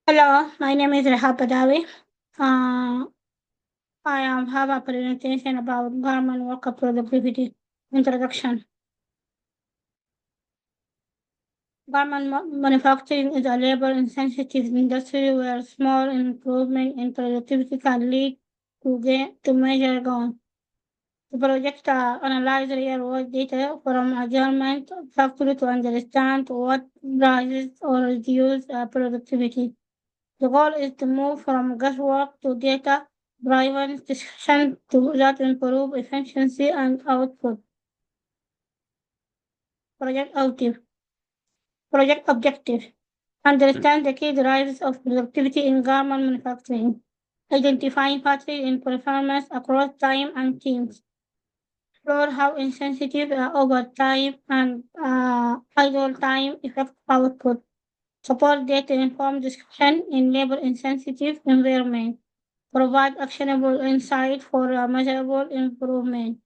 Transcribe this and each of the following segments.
Hello, my name is Reha Padawi. Uh, have a presentation about garment worker productivity. Introduction. Manufacturing is a labor-intensive industry where small improvement in productivity can lead to major gain. The project analyze real-world data from a garment factory to understand what drives or reduces productivity. The goal is to move from guesswork to data-driven decision that improve efficiency and output. Project objective. Project objective. Understand the key drivers of productivity in garment manufacturing. Identifying patterns in performance across time and teams. Explore how insensitive overtime and idle time affect output. Support data-informed discussion in labor-insensitive environment. Provide actionable insight for measurable improvement.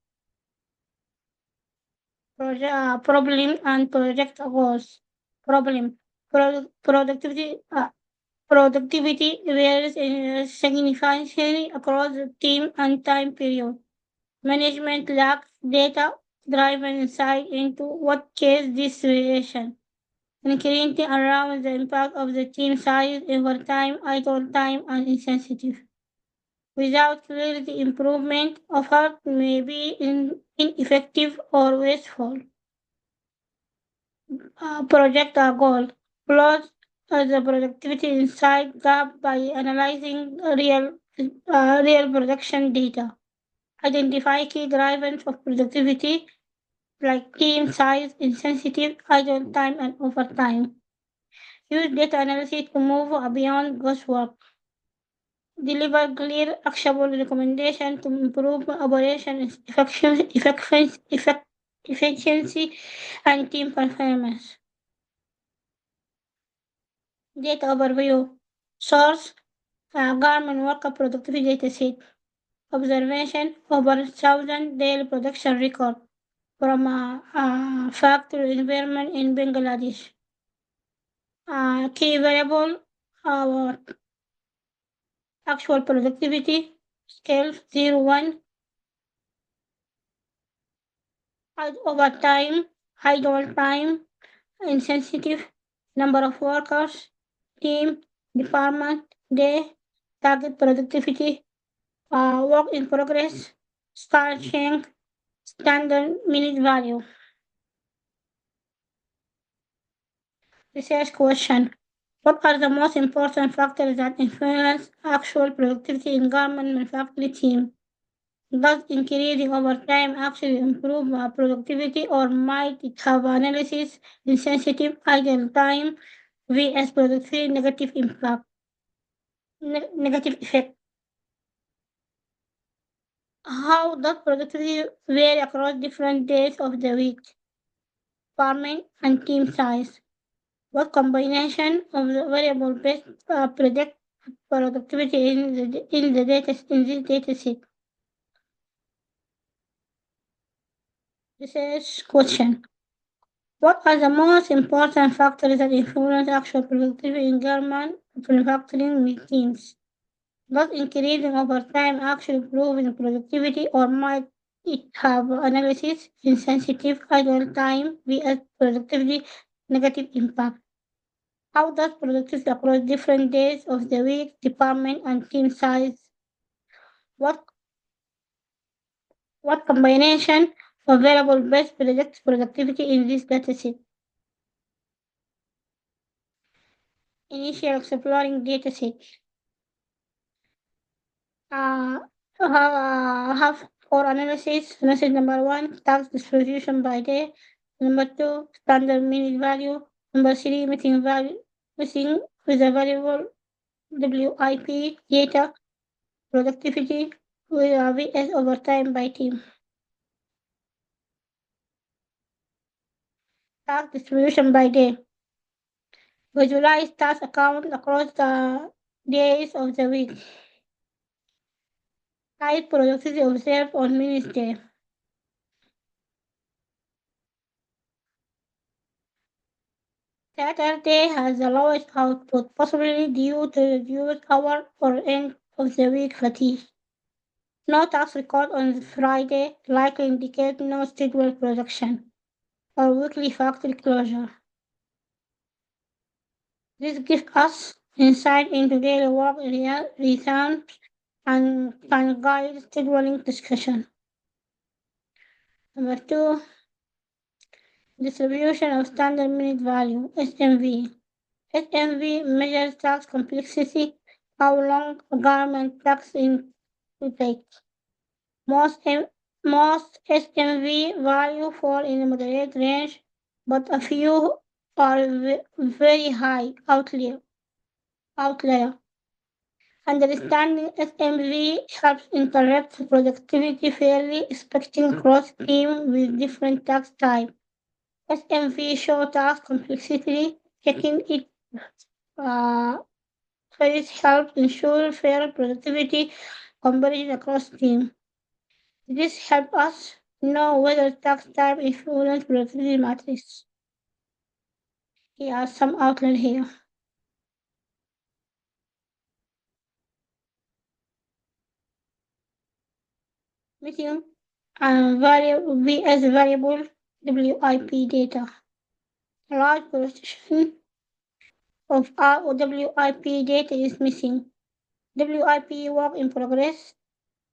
Problem and project goals. Problem. Productivity. Productivity varies significantly across the team and time period. Management lacks data-driven insight into what caused this variation, including around the impact of the team size, overtime, idle time, and insensitive. Without clarity, improvement effort may be ineffective or wasteful. Project our goal. Close the productivity insight gap by analyzing real production data. Identify key drivers of productivity like team size, insensitive, idle time, and overtime. Use data analysis to move beyond guesswork. Deliver clear, actionable recommendations to improve operation efficiency and team performance. Data overview. Source: Garment worker productivity data set. Observation: over 1,000 daily production record from a factory environment in Bangladesh. Key variable: uh, actual productivity, scale 0, 1, overtime, idle time, insensitive, number of workers, team, department, day, target productivity, work in progress, starting, standard minute value. Research question. What are the most important factors that influence actual productivity in garment manufacturing team? Does increasing overtime actually improve productivity, or might it have analysis insensitive idle time vs productivity negative impact? Negative effect. How does productivity vary across different days of the week, department, and team size? What combination of the variable best predict productivity in this data set? Research question. What are the most important factors that influence actual productivity in garment manufacturing teams? Does increasing overtime actually improve in productivity, or might it have analysis insensitive idle time vs productivity negative impact? How does productivity across different days of the week, department, and team size? What what combination of variable best predicts productivity in this dataset? Initial exploring dataset. Uh, have for analysis, message number 1, tax distribution by day. Number 2, standard minute value. Number 3, missing with a variable WIP data productivity with a VS overtime by team. Task distribution by day. Visualize task account across the days of the week. Type productivity observed on minutes day. Saturday has the lowest output, possibly due to reduced hour or end of the week fatigue. No task record on Friday likely indicate no scheduled production or weekly factory closure. This gives us insight into daily work rhythms and can guide scheduling discussion. Number two, distribution of standard minute value, SMV. SMV measures task complexity, how long a garment takes in to take. Most, most SMV value fall in a moderate range, but a few are very high outlier. Understanding SMV helps interrupt productivity fairly, expecting cross-team with different task types. SMV show task complexity, checking it uh, first helps ensure fair productivity comparison across team. This helps us know whether task type influence productivity matrix. Here are some outline here. Missing and variable VS variable WIP data. A large portion of our WIP data is missing. WIP work in progress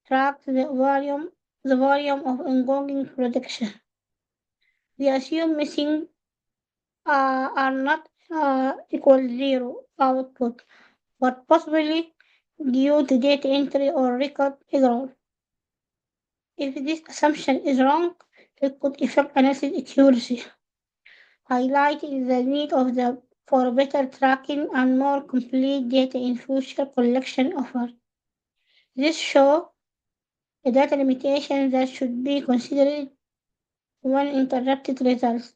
tracks the volume of ongoing production. We assume missing are not equal zero output, but possibly due to data entry or record error. If this assumption is wrong, it could affect analysis accuracy, highlighting the need for better tracking and more complete data in future collection efforts. This shows the data limitations that should be considered when interpreted results.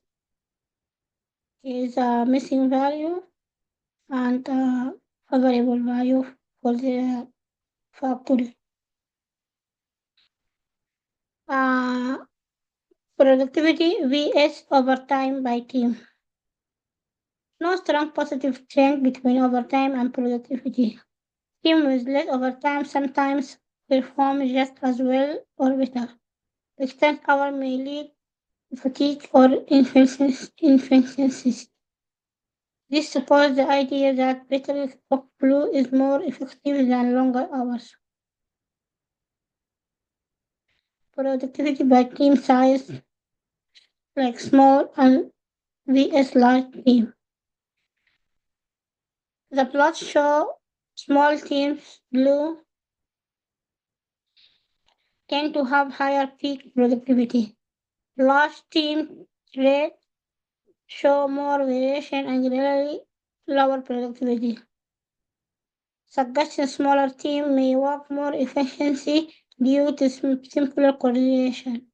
Is a missing value and a variable value for the factory. Uh, Productivity vs overtime by team. No strong positive trend between overtime and productivity. Team with less overtime sometimes perform just as well or better. Extended hour may lead to fatigue or inefficiency. This supports the idea that better workflow is more effective than longer hours. Productivity by team size, like small and vs large team. The plots show small teams, blue, tend to have higher peak productivity. Large teams, red, show more variation and generally lower productivity. Suggestion smaller team may work more efficiency due to simpler coordination.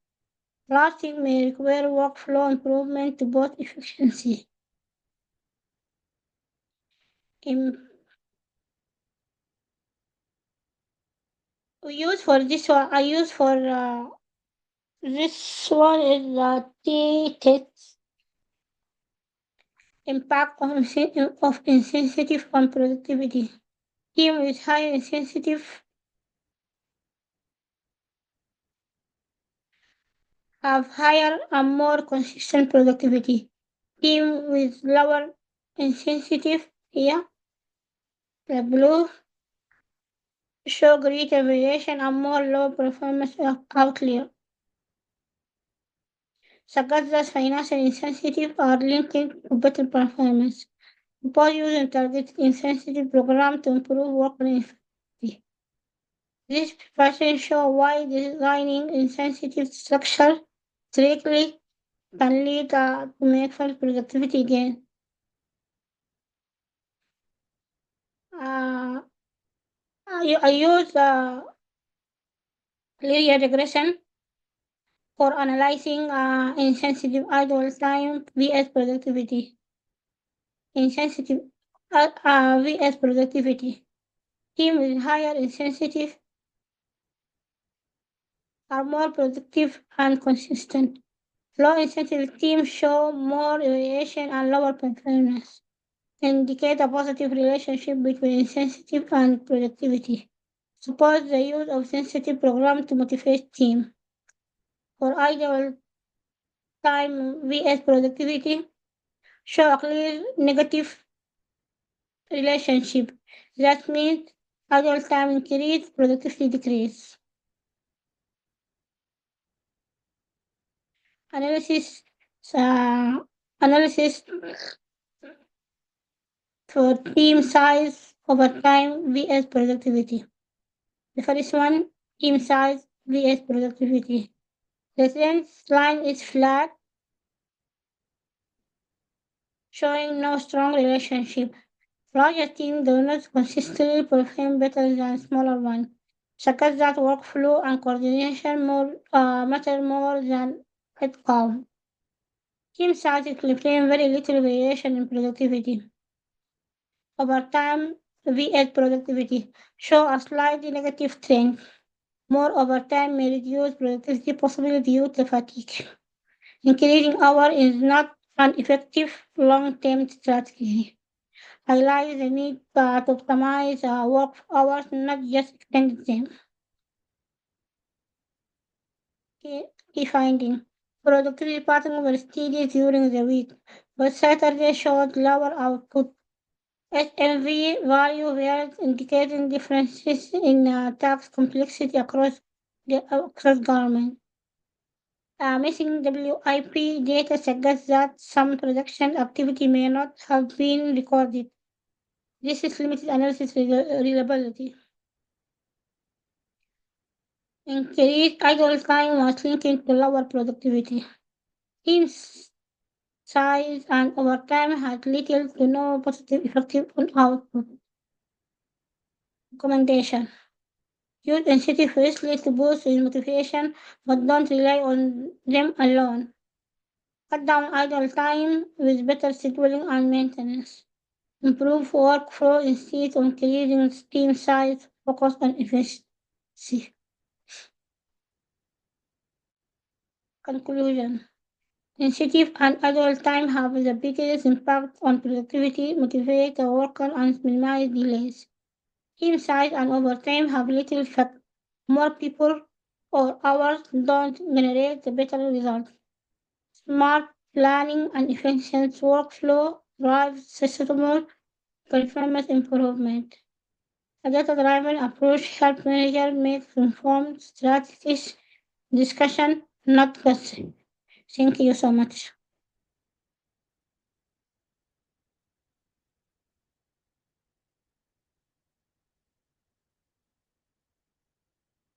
Large team may require workflow improvement to boost efficiency. We use for this one, I use for this one is the T-test impact of insensitive on productivity. Team with high insensitive have higher and more consistent productivity. Team with lower insensitive here, the blue, show greater variation and more low performance outlier. Suggests financial insensitive are linked to better performance. Both using targeted insensitive program to improve workplace efficiency. This preparation shows why designing insensitive structure strictly can lead to meaningful productivity gain. Uh, I use linear regression for analyzing insensitive idle time vs productivity. Insensitive vs productivity. Team with higher insensitive are more productive and consistent. Low incentive teams show more variation and lower performance, indicate a positive relationship between incentive and productivity. Support the use of sensitive programs to motivate team. For ideal time vs productivity, show a clear negative relationship. That means idle time increase, productivity decrease. Analysis uh, analysis for team size over time vs productivity. The first one, team size vs productivity. The trend line is flat, showing no strong relationship. Larger teams do not consistently perform better than smaller ones. Suggest that workflow and coordination matter more than headcount. Team sizes claim very little variation in productivity. Over time, VS productivity show a slightly negative trend. More overtime may reduce productivity, possibly due to fatigue. Increasing hours is not an effective long-term strategy. Highlights the need to optimize work hours, not just extend them. Key finding. Productivity patterns were steady during the week, but Saturday showed lower output. SMV value varied, indicating differences in task complexity across government. Missing WIP data suggests that some production activity may not have been recorded. This is limited analysis reliability. Increased idle time was linked to lower productivity. Team size and overtime had little to no positive effect on output. Recommendation. Use incentive firstly to boost your motivation, but don't rely on them alone. Cut down idle time with better scheduling and maintenance. Improve workflow instead of increasing team size. Focus on efficiency. Conclusion. Incentive and idle time have the biggest impact on productivity, motivate the worker, and minimize delays. Team size and overtime have little effect. More people or hours don't generate the better results. Smart planning and efficient workflow drive sustainable performance improvement. A data-driven approach helps managers make informed strategies discussion, not guessing. Thank you so much.